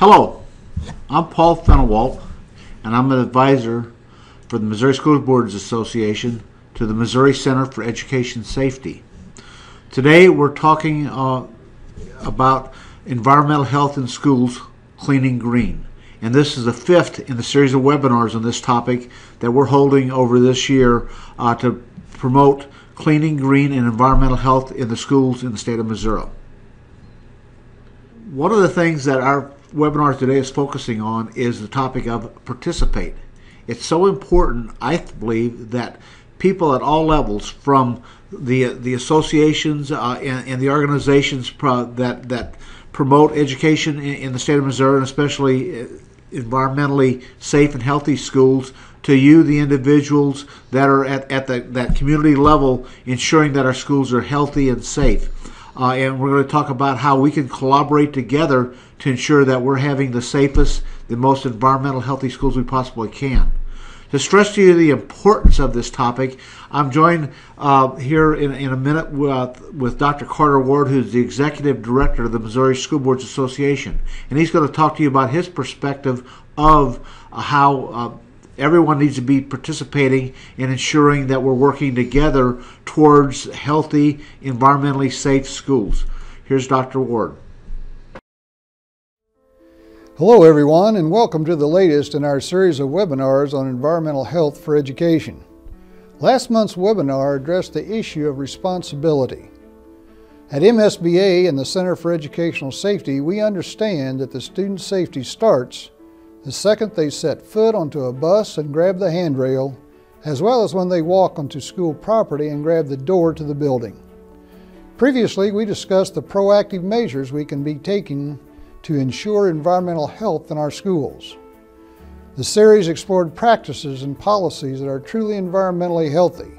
Hello, I'm Paul Fenewalt, and I'm an advisor for the Missouri School Boards Association to the Missouri Center for Education Safety. Today we're talking about environmental health in schools, cleaning green. And this is the fifth in the series of webinars on this topic that we're holding over this year to promote cleaning green and environmental health in the schools in the state of Missouri. One of the things that our webinar today is focusing on is the topic of participate. It's so important, I believe, that people at all levels, from the associations and the organizations that promote education in the state of Missouri, and especially environmentally safe and healthy schools, to you, the individuals that are at that community level, ensuring that our schools are healthy and safe. And we're going to talk about how we can collaborate together to ensure that we're having the safest, the most environmental healthy schools we possibly can. To stress to you the importance of this topic, I'm joined here in a minute with Dr. Carter Ward, who's the Executive Director of the Missouri School Boards Association. And he's going to talk to you about his perspective of how everyone needs to be participating in ensuring that we're working together towards healthy, environmentally safe schools. Here's Dr. Ward. Hello everyone, and welcome to the latest in our series of webinars on environmental health for education. Last month's webinar addressed the issue of responsibility. At MSBA and the Center for Educational Safety, we understand that the student's safety starts the second they set foot onto a bus and grab the handrail, as well as when they walk onto school property and grab the door to the building. Previously, we discussed the proactive measures we can be taking to ensure environmental health in our schools. The series explored practices and policies that are truly environmentally healthy,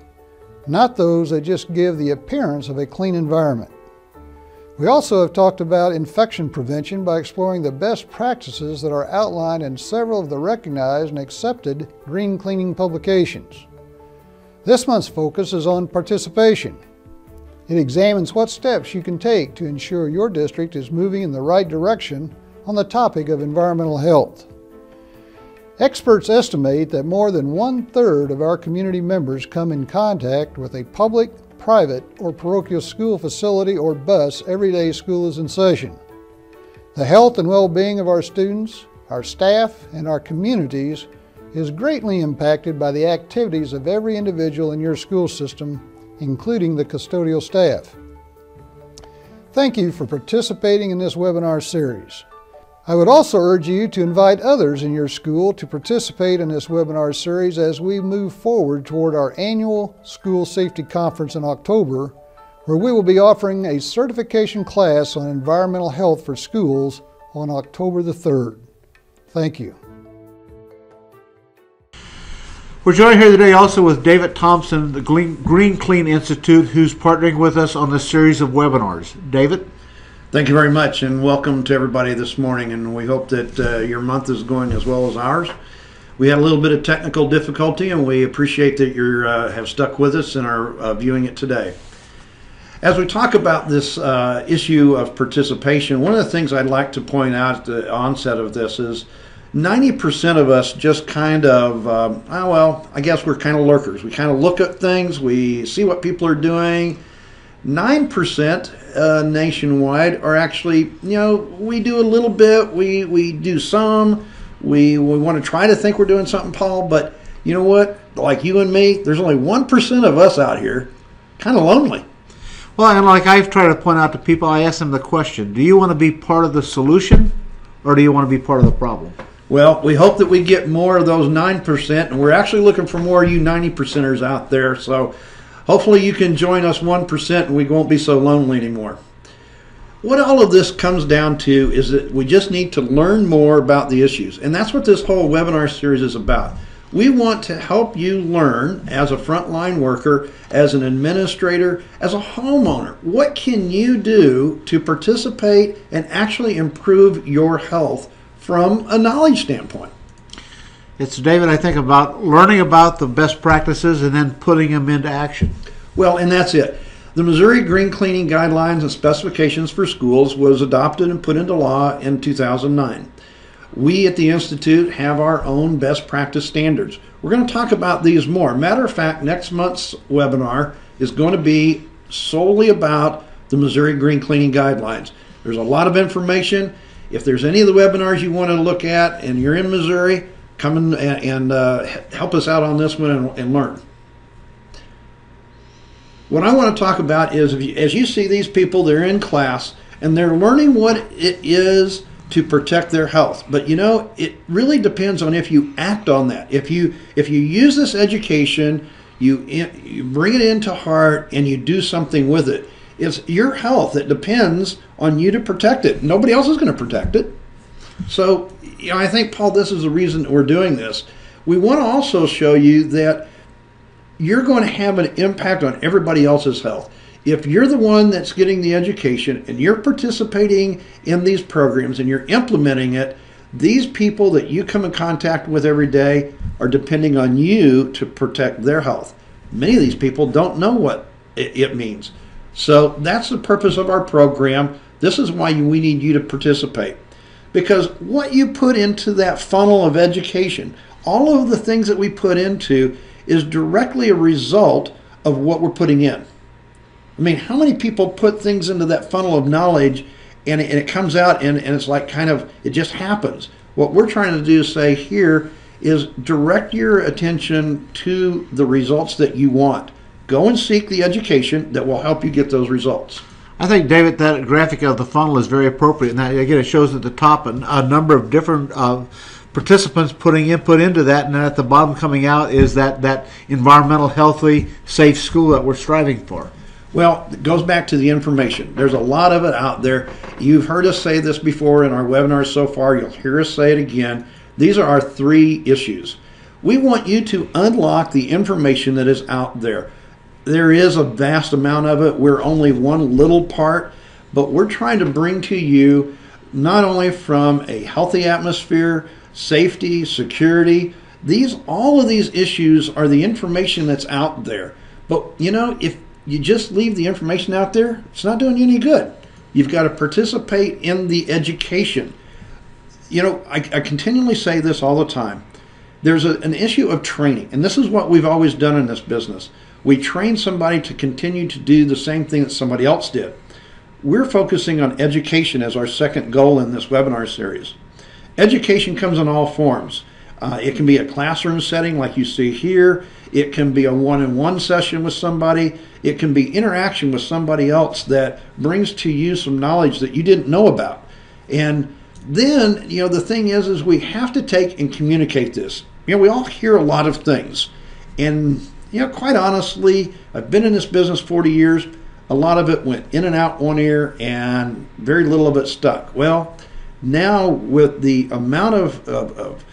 not those that just give the appearance of a clean environment. We also have talked about infection prevention by exploring the best practices that are outlined in several of the recognized and accepted green cleaning publications. This month's focus is on participation. It examines what steps you can take to ensure your district is moving in the right direction on the topic of environmental health. Experts estimate that more than 1/3 of our community members come in contact with a public, private, or parochial school facility or bus every day school is in session. The health and well-being of our students, our staff, and our communities is greatly impacted by the activities of every individual in your school system, including the custodial staff. Thank you for participating in this webinar series. I would also urge you to invite others in your school to participate in this webinar series as we move forward toward our annual School Safety Conference in October, where we will be offering a certification class on environmental health for schools on October the 3rd. Thank you. We're joined here today also with David Thompson, the Green Clean Institute, who's partnering with us on this series of webinars. David? Thank you very much, and welcome to everybody this morning, and we hope that your month is going as well as ours. We had a little bit of technical difficulty, and we appreciate that you have stuck with us and are viewing it today. As we talk about this issue of participation, one of the things I'd like to point out at the onset of this is 90% of us just kind of, I guess we're kind of lurkers. We kind of look at things, we see what people are doing. 9% nationwide are actually, we do a little bit, we do some, we want to try to think we're doing something, Paul, but you know what? Like you and me, there's only 1% of us out here kind of lonely. Well, and like I've tried to point out to people, I ask them the question, do you want to be part of the solution or do you want to be part of the problem? Well, we hope that we get more of those 9%, and we're actually looking for more of you 90%ers out there, so hopefully you can join us 1% and we won't be so lonely anymore. What all of this comes down to is that we just need to learn more about the issues, and that's what this whole webinar series is about. We want to help you learn as a frontline worker, as an administrator, as a homeowner. What can you do to participate and actually improve your health from a knowledge standpoint? It's, David, I think about learning about the best practices and then putting them into action. Well, and that's it. The Missouri Green Cleaning Guidelines and Specifications for Schools was adopted and put into law in 2009. We at the Institute have our own best practice standards. We're going to talk about these more. Matter of fact, next month's webinar is going to be solely about the Missouri Green Cleaning Guidelines. There's a lot of information. If there's any of the webinars you want to look at and you're in Missouri, come in and help us out on this one and learn. What I want to talk about is, as you see these people, they're in class and they're learning what it is to protect their health. But you know, it really depends on if you act on that. If you use this education, you bring it into heart and you do something with it. It's your health that depends on you to protect it. Nobody else is going to protect it. So, you know, I think, Paul, this is the reason that we're doing this. We want to also show you that you're going to have an impact on everybody else's health. If you're the one that's getting the education and you're participating in these programs and you're implementing it, these people that you come in contact with every day are depending on you to protect their health. Many of these people don't know what it means. So that's the purpose of our program. This is why we need you to participate. Because what you put into that funnel of education, all of the things that we put into, is directly a result of what we're putting in. I mean, how many people put things into that funnel of knowledge and it comes out and it's like kind of, it just happens. What we're trying to do, say here, is direct your attention to the results that you want. Go and seek the education that will help you get those results. I think, David, that graphic of the funnel is very appropriate. And that, again, it shows at the top a number of different participants putting input into that, and then at the bottom coming out is that environmental, healthy, safe school that we're striving for. Well, it goes back to the information. There's a lot of it out there. You've heard us say this before in our webinars so far. You'll hear us say it again. These are our 3 issues. We want you to unlock the information that is out there. There is a vast amount of it. We're only one little part, but we're trying to bring to you not only from a healthy atmosphere, safety, security. All of these issues are the information that's out there. But you know, if you just leave the information out there, it's not doing you any good. You've got to participate in the education. You know, I continually say this all the time. There's an issue of training, and this is what we've always done in this business. We train somebody to continue to do the same thing that somebody else did. We're focusing on education as our second goal in this webinar series. Education comes in all forms. It can be a classroom setting like you see here. It can be a one-on-one session with somebody. It can be interaction with somebody else that brings to you some knowledge that you didn't know about. And then, you know, the thing is we have to take and communicate this. You know, we all hear a lot of things. And, you know, quite honestly, I've been in this business 40 years. A lot of it went in and out one ear and very little of it stuck. Well, now with the amount of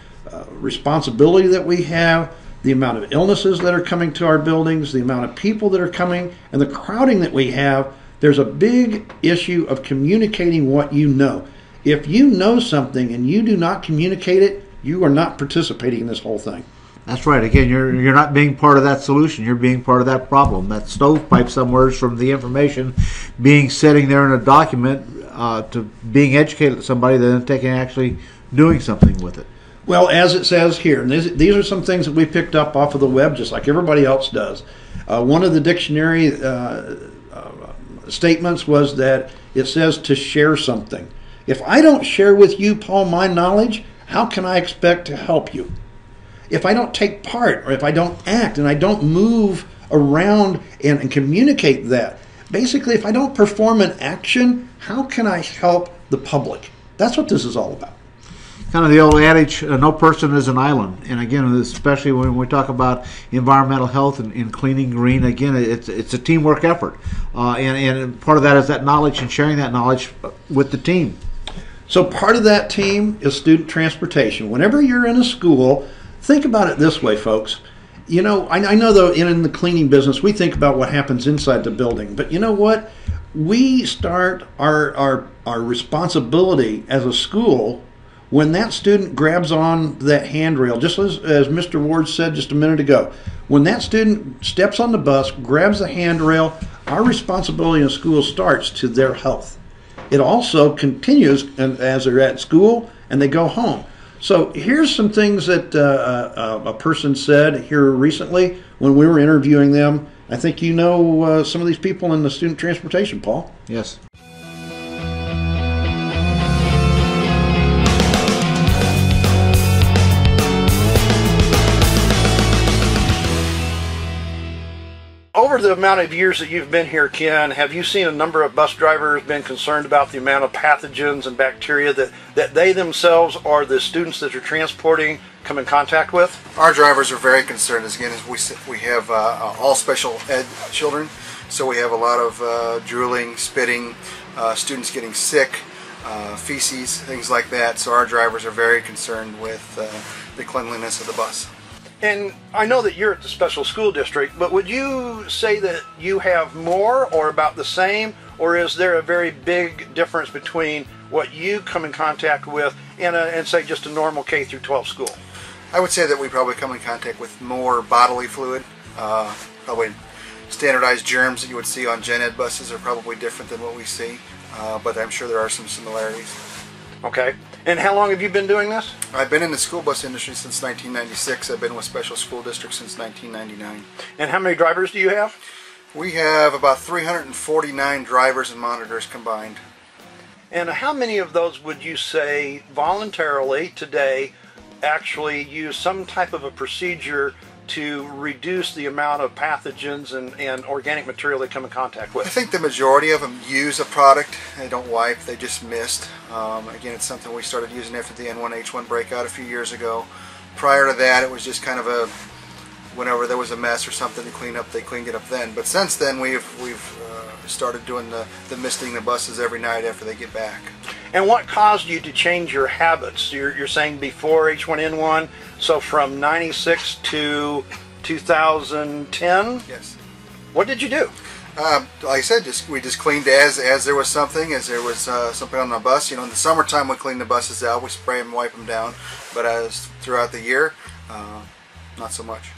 responsibility that we have, the amount of illnesses that are coming to our buildings, the amount of people that are coming, and the crowding that we have, there's a big issue of communicating what you know. If you know something and you do not communicate it, you are not participating in this whole thing. That's right. Again, you're not being part of that solution. You're being part of that problem. That stovepipe somewhere is from the information being sitting there in a document to being educated to somebody, then taking actually doing something with it. Well, as it says here, and these are some things that we picked up off of the web just like everybody else does. One of the dictionary statements was that it says to share something. If I don't share with you, Paul, my knowledge, how can I expect to help you? If I don't take part, or if I don't act and I don't move around and communicate that, basically if I don't perform an action, how can I help the public? That's what this is all about. Kind of the old adage, no person is an island. And again, especially when we talk about environmental health and cleaning green, again, it's a teamwork effort. And part of that is that knowledge and sharing that knowledge with the team. So part of that team is student transportation. Whenever you're in a school, think about it this way, folks. You know, I know though in the cleaning business, we think about what happens inside the building. But you know what? We start our responsibility as a school when that student grabs on that handrail, just as Mr. Ward said just a minute ago. When that student steps on the bus, grabs the handrail, our responsibility in school starts to their health. It also continues as they're at school and they go home. So here's some things that a person said here recently when we were interviewing them. I think you know some of these people in the student transportation, Paul. Yes. Over the amount of years that you've been here, Ken, have you seen a number of bus drivers been concerned about the amount of pathogens and bacteria that they themselves or the students that you're transporting come in contact with? Our drivers are very concerned. As we have all special ed children, so we have a lot of drooling, spitting, students getting sick, feces, things like that. So our drivers are very concerned with the cleanliness of the bus. And I know that you're at the special school district, but would you say that you have more or about the same, or is there a very big difference between what you come in contact with and say just a normal K through 12 school? I would say that we probably come in contact with more bodily fluid. Probably standardized germs that you would see on gen ed buses are probably different than what we see, but I'm sure there are some similarities. Okay. And how long have you been doing this? I've been in the school bus industry since 1996. I've been with special school districts since 1999. And how many drivers do you have? We have about 349 drivers and monitors combined. And how many of those would you say voluntarily today actually use some type of a procedure to reduce the amount of pathogens and organic material they come in contact with? I think the majority of them use a product. They don't wipe, they just mist. Again, it's something we started using after the N1H1 breakout a few years ago. Prior to that, it was just kind of a, whenever there was a mess or something to clean up, they cleaned it up then. But since then, we've started doing the misting the buses every night after they get back. And what caused you to change your habits? You're saying before H1N1, so from 96 to 2010? Yes. What did you do? Like I said, we just cleaned as there was something, something on the bus. You know, in the summertime we clean the buses out, we spray them, wipe them down. But as throughout the year, not so much.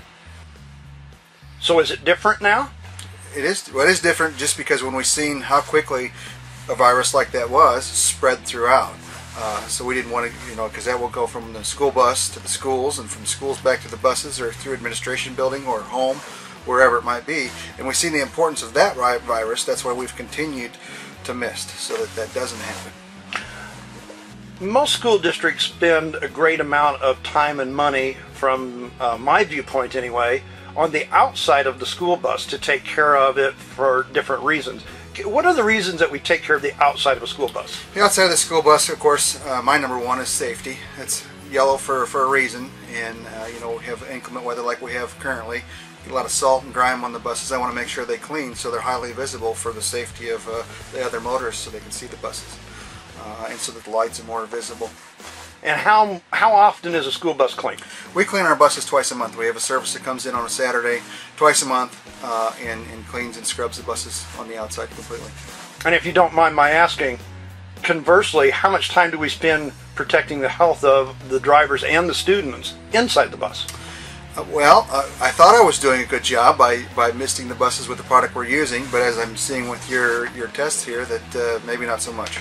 So is it different now? It is. Well, it is different just because when we've seen how quickly a virus like that was spread throughout. So we didn't want to, because that will go from the school bus to the schools, and from schools back to the buses, or through administration building or home, wherever it might be. And we've seen the importance of that virus. That's why we've continued to mist, so that doesn't happen. Most school districts spend a great amount of time and money, from my viewpoint anyway, on the outside of the school bus to take care of it for different reasons. What are the reasons that we take care of the outside of a school bus? The outside of the school bus, of course, my number one is safety. It's yellow for a reason, and we have inclement weather like we have currently. Get a lot of salt and grime on the buses. I want to make sure they clean so they're highly visible for the safety of the other motorists, so they can see the buses, and so that the lights are more visible. And how often is a school bus cleaned? We clean our buses twice a month. We have a service that comes in on a Saturday twice a month and cleans and scrubs the buses on the outside completely. And if you don't mind my asking, conversely, how much time do we spend protecting the health of the drivers and the students inside the bus? I thought I was doing a good job by misting the buses with the product we're using, but as I'm seeing with your tests here, that maybe not so much.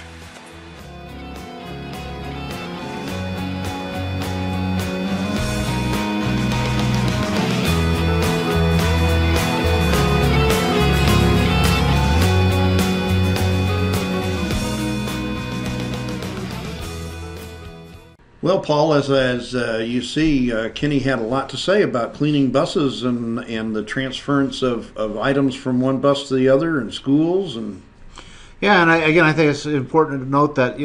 Well, Paul, as you see, Kenny had a lot to say about cleaning buses and the transference of items from one bus to the other in schools. And yeah, and I think it's important to note that,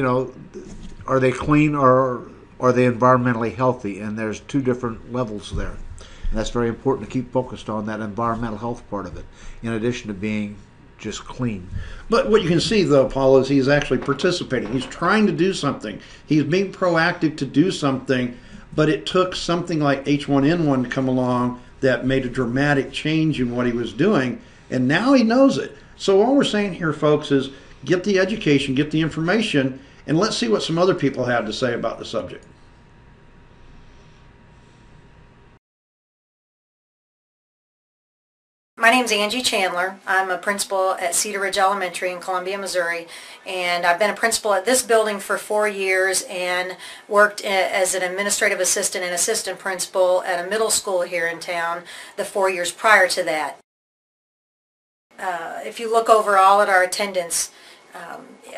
are they clean or are they environmentally healthy? And there's two different levels there. And that's very important to keep focused on, that environmental health part of it, in addition to being just clean. But what you can see, though, Paul, is he's actually participating. He's trying to do something. He's being proactive to do something, but it took something like H1N1 to come along that made a dramatic change in what he was doing, and now he knows it. So all we're saying here, folks, is get the education, get the information, and let's see what some other people have to say about the subject. My My name's Angie Chandler. I'm a principal at Cedar Ridge Elementary in Columbia, Missouri, and I've been a principal at this building for 4 years and worked as an administrative assistant and assistant principal at a middle school here in town the 4 years prior to that. If you look overall at our attendance,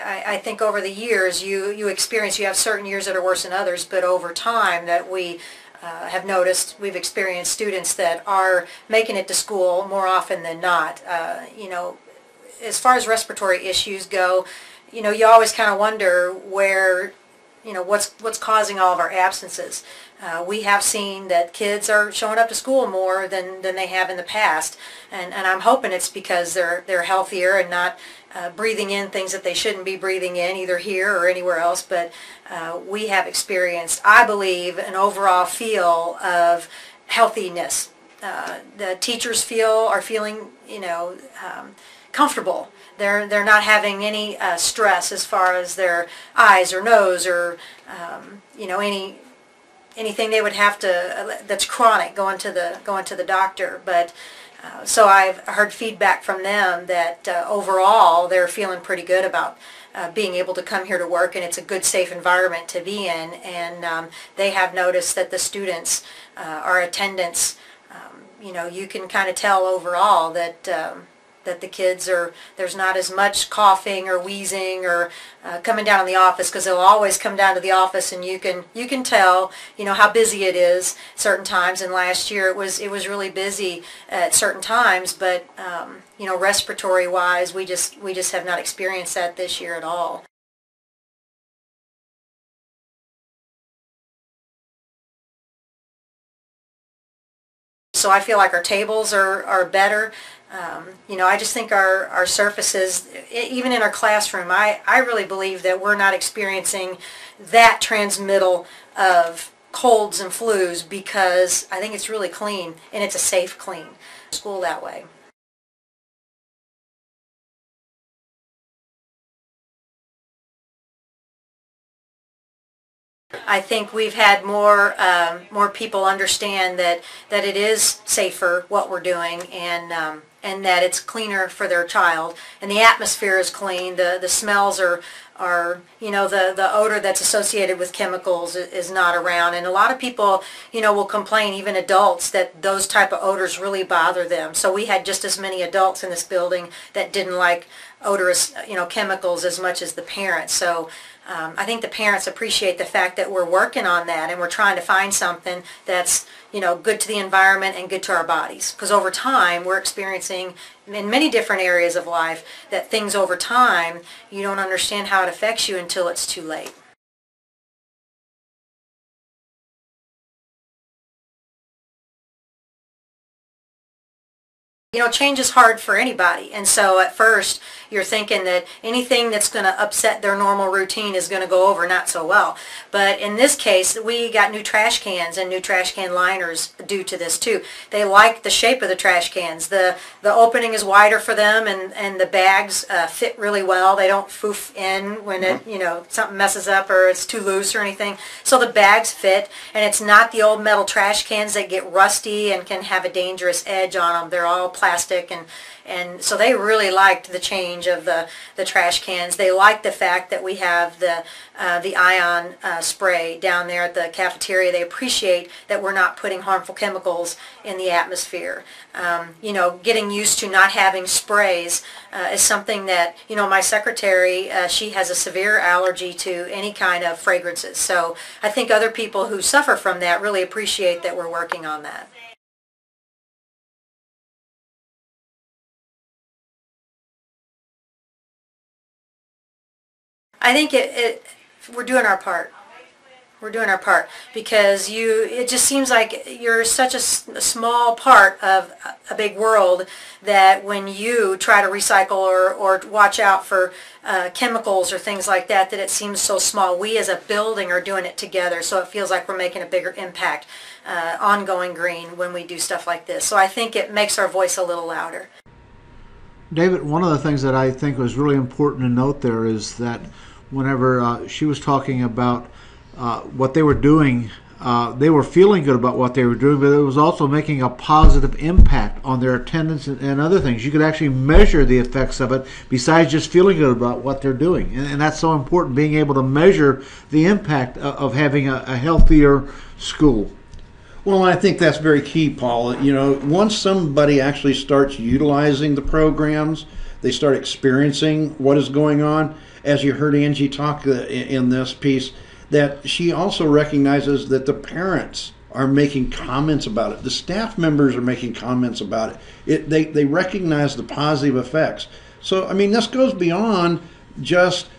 I think over the years you have certain years that are worse than others, but over time that we have noticed, we've experienced students that are making it to school more often than not. As far as respiratory issues go, you always kind of wonder where, what's causing all of our absences. We have seen that kids are showing up to school more than they have in the past, and I'm hoping it's because they're healthier and not breathing in things that they shouldn't be breathing in, either here or anywhere else. But we have experienced, I believe, an overall feel of healthiness. The teachers are feeling, comfortable. They're not having any stress as far as their eyes or nose or anything they would have to that's chronic going to the doctor. But so I've heard feedback from them that overall they're feeling pretty good about being able to come here to work, and it's a good, safe environment to be in. And they have noticed that the students, our attendance, you can kind of tell overall that the kids there's not as much coughing or wheezing or coming down to the office, because they'll always come down to the office, and you can tell how busy it is certain times. And last year it was really busy at certain times, but respiratory wise we just have not experienced that this year at all. So I feel like our tables are better. I just think our surfaces, even in our classroom, I really believe that we're not experiencing that transmittal of colds and flus, because I think it's really clean, and it's a safe clean school that way. I think we've had more people understand that it is safer what we're doing, and that it's cleaner for their child, and the atmosphere is clean. The smells are the odor that's associated with chemicals is not around, and a lot of people will complain, even adults, that those type of odors really bother them. So we had just as many adults in this building that didn't like odorous chemicals as much as the parents. So I think the parents appreciate the fact that we're working on that, and we're trying to find something that's good to the environment and good to our bodies. Because over time we're experiencing in many different areas of life that things over time you don't understand how it affects you until it's too late. Change is hard for anybody, and so at first you're thinking that anything that's going to upset their normal routine is going to go over not so well. But in this case, we got new trash cans and new trash can liners due to this too. They like the shape of the trash cans. The opening is wider for them, and the bags fit really well. They don't foof in when something messes up or it's too loose or anything. So the bags fit, and it's not the old metal trash cans that get rusty and can have a dangerous edge on them. They're all plastic, and so they really liked the change of the trash cans. They liked the fact that we have the ion spray down there at the cafeteria. They appreciate that we're not putting harmful chemicals in the atmosphere. Getting used to not having sprays is something that, my secretary, she has a severe allergy to any kind of fragrances. So I think other people who suffer from that really appreciate that we're working on that. I think we're doing our part. We're doing our part, because it just seems like you're such a small part of a big world that when you try to recycle or watch out for chemicals or things like that it seems so small. We as a building are doing it together, so it feels like we're making a bigger impact, ongoing green, when we do stuff like this. So I think it makes our voice a little louder. David, one of the things that I think was really important to note there is that whenever she was talking about what they were doing they were feeling good about what they were doing, but it was also making a positive impact on their attendance and other things. You could actually measure the effects of it besides just feeling good about what they're doing. And that's so important, being able to measure the impact of having a healthier school. Well, I think that's very key, Paul. You know, once somebody actually starts utilizing the programs, they start experiencing what is going on. As you heard Angie talk in this piece, that she also recognizes that the parents are making comments about it. The staff members are making comments about it. They recognize the positive effects. So, I mean, this goes beyond just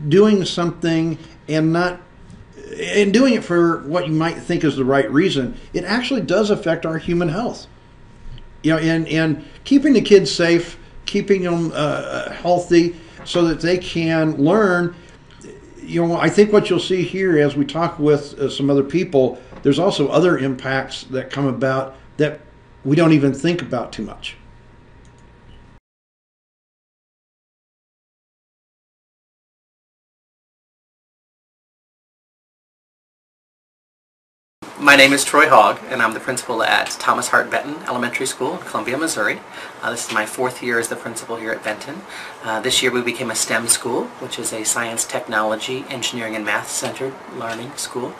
doing something and doing it for what you might think is the right reason. It actually does affect our human health. You know, and keeping the kids safe, keeping them healthy so that they can learn. You know, I think what you'll see here as we talk with some other people, there's also other impacts that come about that we don't even think about too much. My name is Troy Hogg, and I'm the principal at Thomas Hart Benton Elementary School in Columbia, Missouri. This is my 4th year as the principal here at Benton. This year we became a STEM school, which is a science, technology, engineering, and math-centered learning school.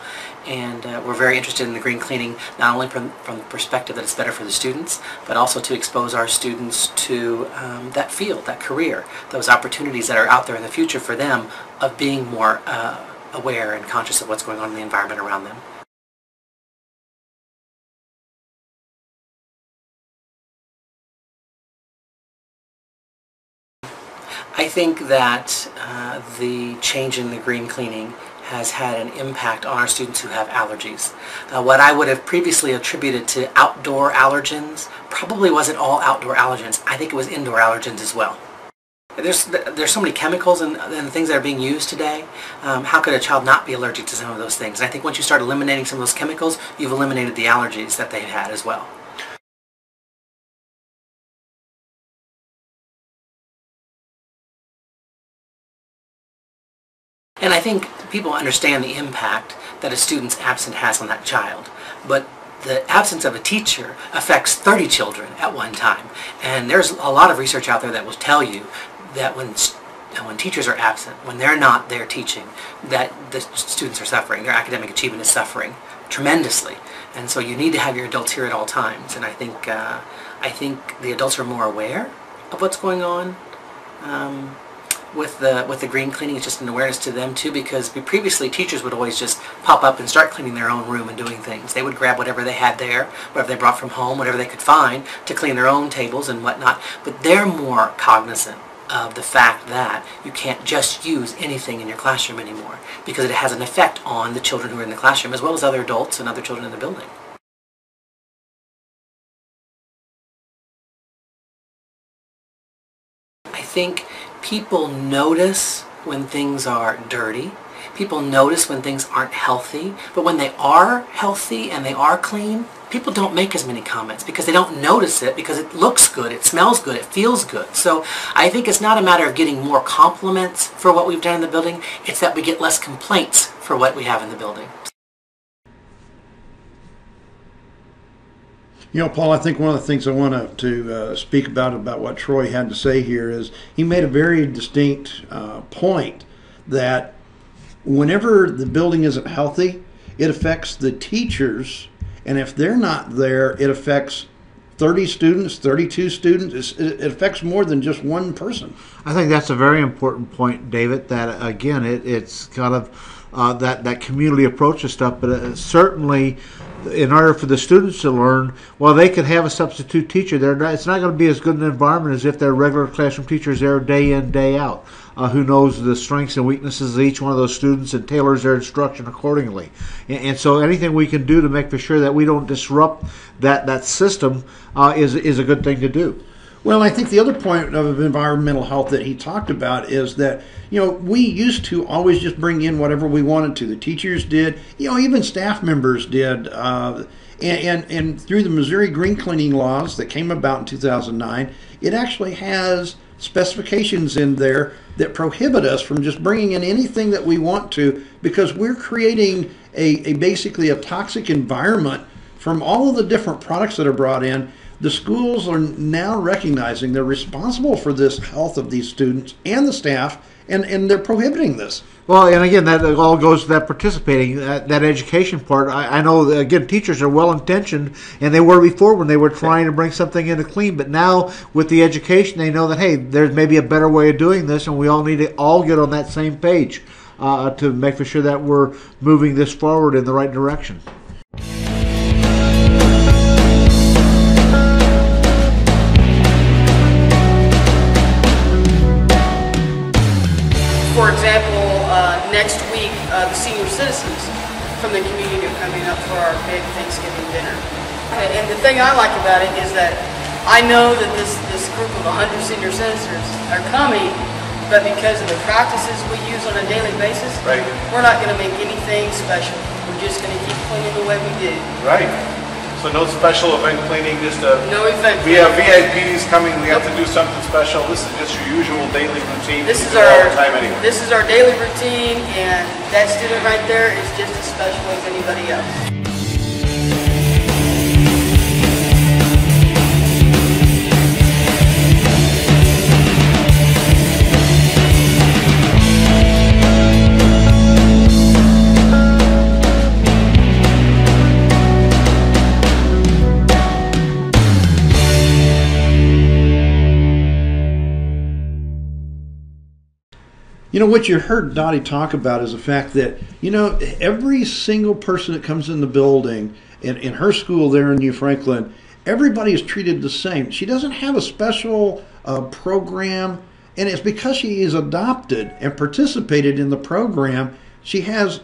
And we're very interested in the green cleaning, not only from the perspective that it's better for the students, but also to expose our students to that field, that career, those opportunities that are out there in the future for them of being more aware and conscious of what's going on in the environment around them. I think that the change in the green cleaning has had an impact on our students who have allergies. What I would have previously attributed to outdoor allergens probably wasn't all outdoor allergens. I think it was indoor allergens as well. There's so many chemicals and things that are being used today. How could a child not be allergic to some of those things? And I think once you start eliminating some of those chemicals, you've eliminated the allergies that they've had as well. And I think people understand the impact that a student's absence has on that child. But the absence of a teacher affects 30 children at one time. And there's a lot of research out there that will tell you that when teachers are absent, when they're not there teaching, that the students are suffering. Their academic achievement is suffering tremendously. And so you need to have your adults here at all times. And I think the adults are more aware of what's going on. With the green cleaning, it's just an awareness to them too, because previously teachers would always just pop up and start cleaning their own room and doing things. They would grab whatever they had there, whatever they brought from home, whatever they could find to clean their own tables and whatnot. But they're more cognizant of the fact that you can't just use anything in your classroom anymore, because it has an effect on the children who are in the classroom as well as other adults and other children in the building. I think people notice when things are dirty. People notice when things aren't healthy. But when they are healthy and they are clean, people don't make as many comments because they don't notice it, because it looks good, it smells good, it feels good. So I think it's not a matter of getting more compliments for what we've done in the building. It's that we get less complaints for what we have in the building. You know, Paul, I think one of the things I want to speak about what Troy had to say here is he made a very distinct point that whenever the building isn't healthy, it affects the teachers, and if they're not there, it affects 30 students, 32 students. It affects more than just one person. I think that's a very important point, David, that again, it's kind of that community approach to stuff, but certainly in order for the students to learn, well, they could have a substitute teacher there. It's not going to be as good an environment as if their regular classroom teachers there day in, day out, who knows the strengths and weaknesses of each one of those students and tailors their instruction accordingly. And so anything we can do to make for sure that we don't disrupt that system is a good thing to do. Well, I think the other point of environmental health that he talked about is that, you know, we used to always just bring in whatever we wanted to. The teachers did, you know, even staff members did. And through the Missouri green cleaning laws that came about in 2009, it actually has specifications in there that prohibit us from just bringing in anything that we want to, because we're creating basically a toxic environment from all of the different products that are brought in. The schools are now recognizing they're responsible for this health of these students and the staff, and they're prohibiting this. Well, and again, that all goes to that participating, that education part. I know, that, again, teachers are well-intentioned, and they were before when they were trying to bring something in to clean. But now, with the education, they know that, hey, there's maybe a better way of doing this, and we all need to all get on that same page to make for sure that we're moving this forward in the right direction. For example, next week, the senior citizens from the community are coming up for our big Thanksgiving dinner. And the thing I like about it is that I know that this group of 100 senior citizens are coming, but because of the practices we use on a daily basis, right, we're not going to make anything special. We're just going to keep cleaning the way we did. Right. So no special event cleaning, just no event. We have VIPs coming. We have to do something special. This is just your usual daily routine. This is all the time anyway. This is our daily routine, and that student right there is just as special as anybody else. You know, what you heard Dottie talk about is the fact that, you know, every single person that comes in the building, in her school there in New Franklin, everybody is treated the same. She doesn't have a special program, and it's because she is adopted and participated in the program. She has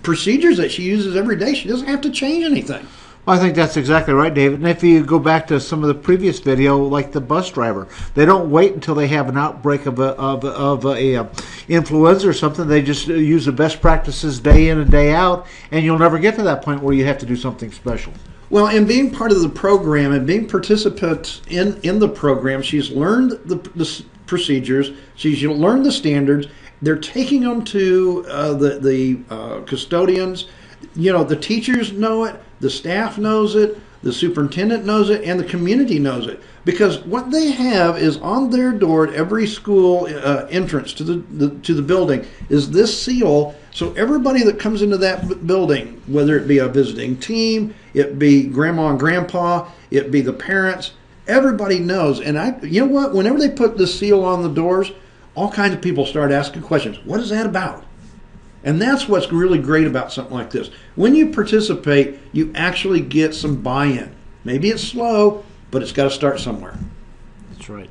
procedures that she uses every day. She doesn't have to change anything. Well, I think that's exactly right, David. And if you go back to some of the previous video, like the bus driver, they don't wait until they have an outbreak of a influenza or something. They just use the best practices day in and day out, and you'll never get to that point where you have to do something special. Well, and being part of the program and being participant in the program, she's learned the procedures, she's learned the standards. They're taking them to the custodians. You know, the teachers know it, the staff knows it, the superintendent knows it, and the community knows it. Because what they have is on their door at every school entrance to the building is this seal. So everybody that comes into that building, whether it be a visiting team, it be grandma and grandpa, it be the parents, everybody knows. And you know what? Whenever they put the seal on the doors, all kinds of people start asking questions. What is that about? And that's what's really great about something like this. When you participate, you actually get some buy-in. Maybe it's slow, but it's got to start somewhere. That's right.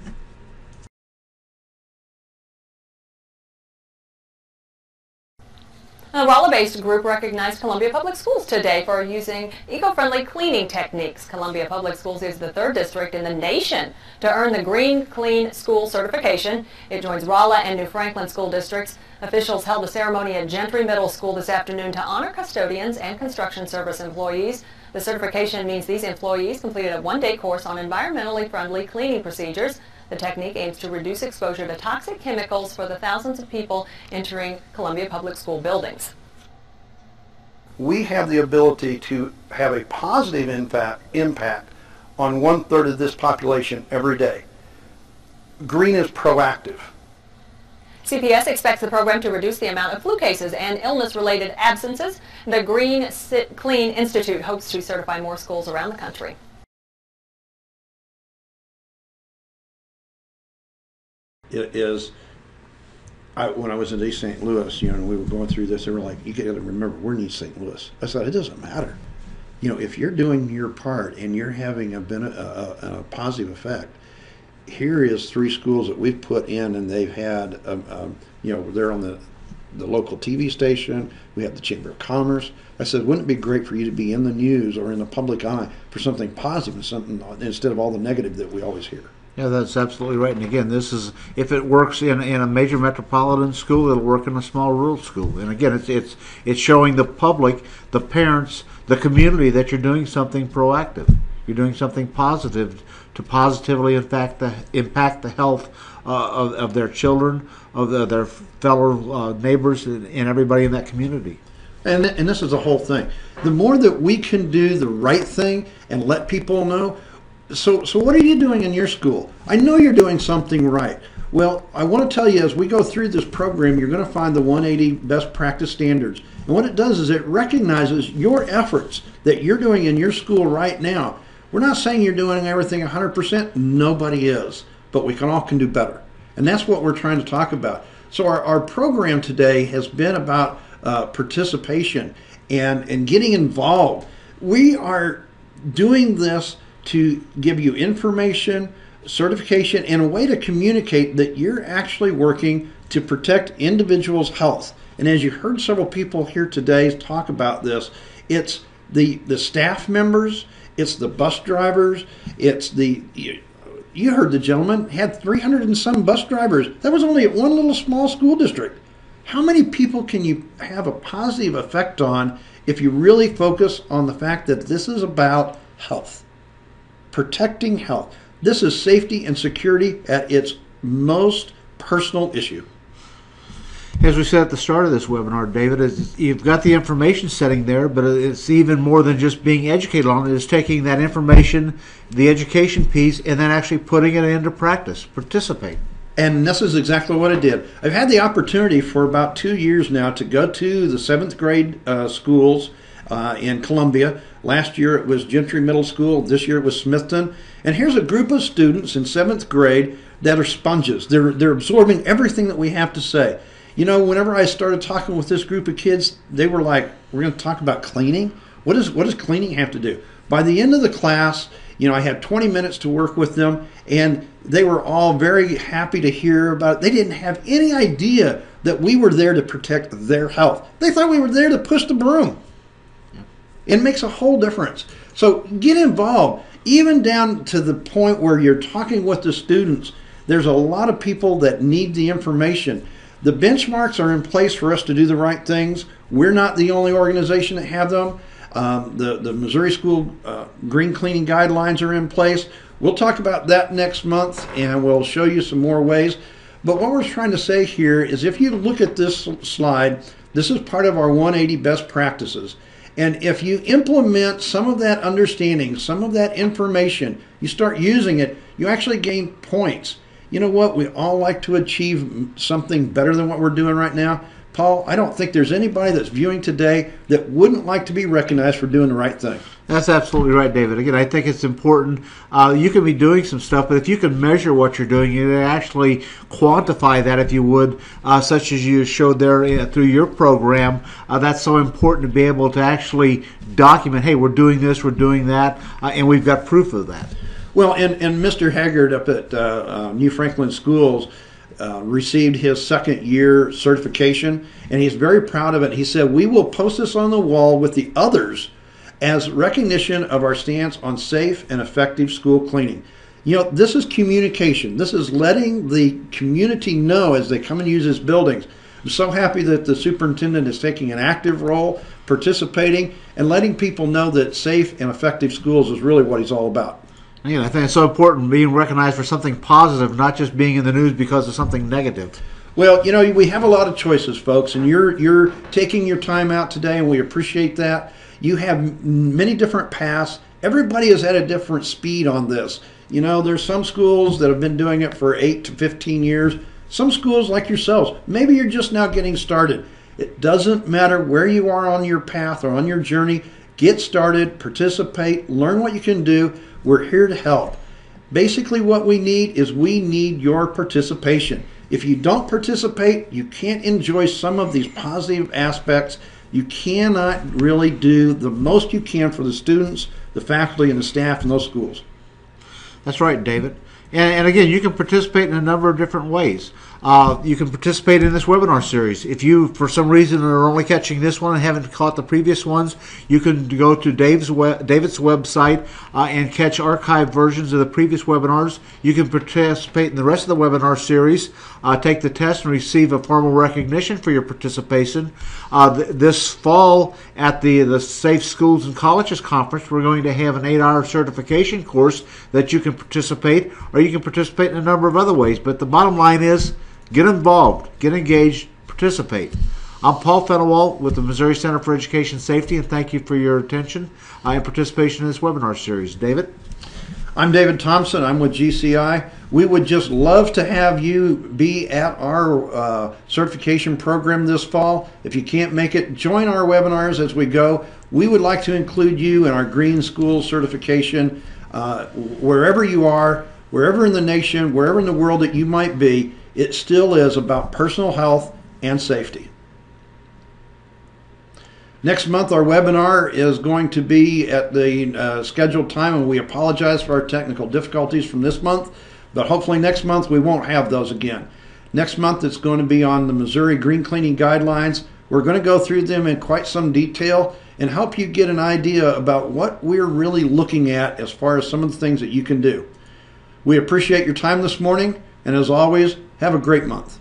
A Rolla-based group recognized Columbia Public Schools today for using eco-friendly cleaning techniques. Columbia Public Schools is the third district in the nation to earn the Green Clean School certification. It joins Rolla and New Franklin school districts. Officials held a ceremony at Gentry Middle School this afternoon to honor custodians and construction service employees. The certification means these employees completed a one-day course on environmentally friendly cleaning procedures. The technique aims to reduce exposure to toxic chemicals for the thousands of people entering Columbia Public School buildings. We have the ability to have a positive impact on 1/3 of this population every day. Green is proactive. CPS expects the program to reduce the amount of flu cases and illness-related absences. The Green Clean Institute hopes to certify more schools around the country. It is, when I was in East St. Louis, you know, and we were going through this, they were like, you got to remember, we're in East St. Louis. I said, it doesn't matter. You know, if you're doing your part and you're having a positive effect, here is 3 schools that we've put in, and they've had, you know, they're on the local TV station. We have the Chamber of Commerce. I said, wouldn't it be great for you to be in the news or in the public eye for something positive and something instead of all the negative that we always hear? Yeah, that's absolutely right. And again, this is, if it works in a major metropolitan school, it'll work in a small rural school. And again, it's showing the public, the parents, the community that you're doing something proactive. You're doing something positive to positively impact the health of their children, of their fellow neighbors, and everybody in that community. And this is the whole thing. The more that we can do the right thing and let people know. So what are you doing in your school? I know you're doing something right. Well, I want to tell you, as we go through this program, you're going to find the 180 best practice standards. And what it does is it recognizes your efforts that you're doing in your school right now. We're not saying you're doing everything 100%. Nobody is. But we all can do better. And that's what we're trying to talk about. So our program today has been about participation and getting involved. We are doing this to give you information, certification, and a way to communicate that you're actually working to protect individuals' health. And as you heard several people here today talk about this, it's the staff members, it's the bus drivers, it's you heard the gentleman had 300 and some bus drivers. That was only at one little small school district. How many people can you have a positive effect on if you really focus on the fact that this is about health, protecting health? This is safety and security at its most personal issue. As we said at the start of this webinar, David, you've got the information setting there, but it's even more than just being educated on it. It's taking that information, the education piece, and then actually putting it into practice. Participate. And this is exactly what I did. I've had the opportunity for about 2 years now to go to the 7th grade schools in Columbia. Last year it was Gentry Middle School. This year it was Smithton. And here's a group of students in 7th grade that are sponges. They're absorbing everything that we have to say. You know, whenever I started talking with this group of kids, they were like, we're going to talk about cleaning? What does cleaning have to do? By the end of the class, you know, I had 20 minutes to work with them, and they were all very happy to hear about it. They didn't have any idea that we were there to protect their health. They thought we were there to push the broom. It makes a whole difference. So get involved, even down to the point where you're talking with the students. There's a lot of people that need the information. The benchmarks are in place for us to do the right things. We're not the only organization that have them. The Missouri School Green Cleaning Guidelines are in place. We'll talk about that next month, and we'll show you some more ways. But what we're trying to say here is, if you look at this slide, this is part of our 180 best practices. And if you implement some of that understanding, some of that information, you start using it, you actually gain points. You know what? We all like to achieve something better than what we're doing right now. Paul, I don't think there's anybody that's viewing today that wouldn't like to be recognized for doing the right thing. That's absolutely right, David. Again, I think it's important. You can be doing some stuff, but if you can measure what you're doing, you can actually quantify that, if you would, such as you showed there through your program. That's so important to be able to actually document, hey, we're doing this, we're doing that, and we've got proof of that. Well, and Mr. Haggard up at New Franklin Schools received his second year certification, and he's very proud of it. He said, we will post this on the wall with the others as recognition of our stance on safe and effective school cleaning. You know, this is communication. This is letting the community know as they come and use his buildings. I'm so happy that the superintendent is taking an active role, participating, and letting people know that safe and effective schools is really what he's all about. Yeah, I think it's so important being recognized for something positive, not just being in the news because of something negative. Well, you know, we have a lot of choices, folks, and you're taking your time out today, and we appreciate that. You have many different paths. Everybody is at a different speed on this. You know, there's some schools that have been doing it for 8 to 15 years. Some schools like yourselves, maybe you're just now getting started. It doesn't matter where you are on your path or on your journey. Get started, participate, learn what you can do. We're here to help. Basically what we need is your participation. If you don't participate, you can't enjoy some of these positive aspects. You cannot really do the most you can for the students, the faculty, and the staff in those schools. That's right, David. And again, you can participate in a number of different ways. You can participate in this webinar series. If you, for some reason, are only catching this one and haven't caught the previous ones, you can go to David's website and catch archived versions of the previous webinars. You can participate in the rest of the webinar series, take the test, and receive a formal recognition for your participation. This fall at the Safe Schools and Colleges Conference, we're going to have an 8-hour certification course that you can participate, or you can participate in a number of other ways. But the bottom line is, get involved, get engaged, participate. I'm Paul Fenawalt with the Missouri Center for Education Safety, and thank you for your attention and participation in this webinar series. David? I'm David Thompson. I'm with GCI. We would just love to have you be at our certification program this fall. If you can't make it, join our webinars as we go. We would like to include you in our Green School certification. Wherever you are, wherever in the nation, wherever in the world that you might be, it still is about personal health and safety. Next month, our webinar is going to be at the scheduled time, and we apologize for our technical difficulties from this month, but hopefully next month we won't have those again. Next month, it's going to be on the Missouri Green Cleaning Guidelines. We're going to go through them in quite some detail and help you get an idea about what we're really looking at as far as some of the things that you can do. We appreciate your time this morning, and as always, have a great month.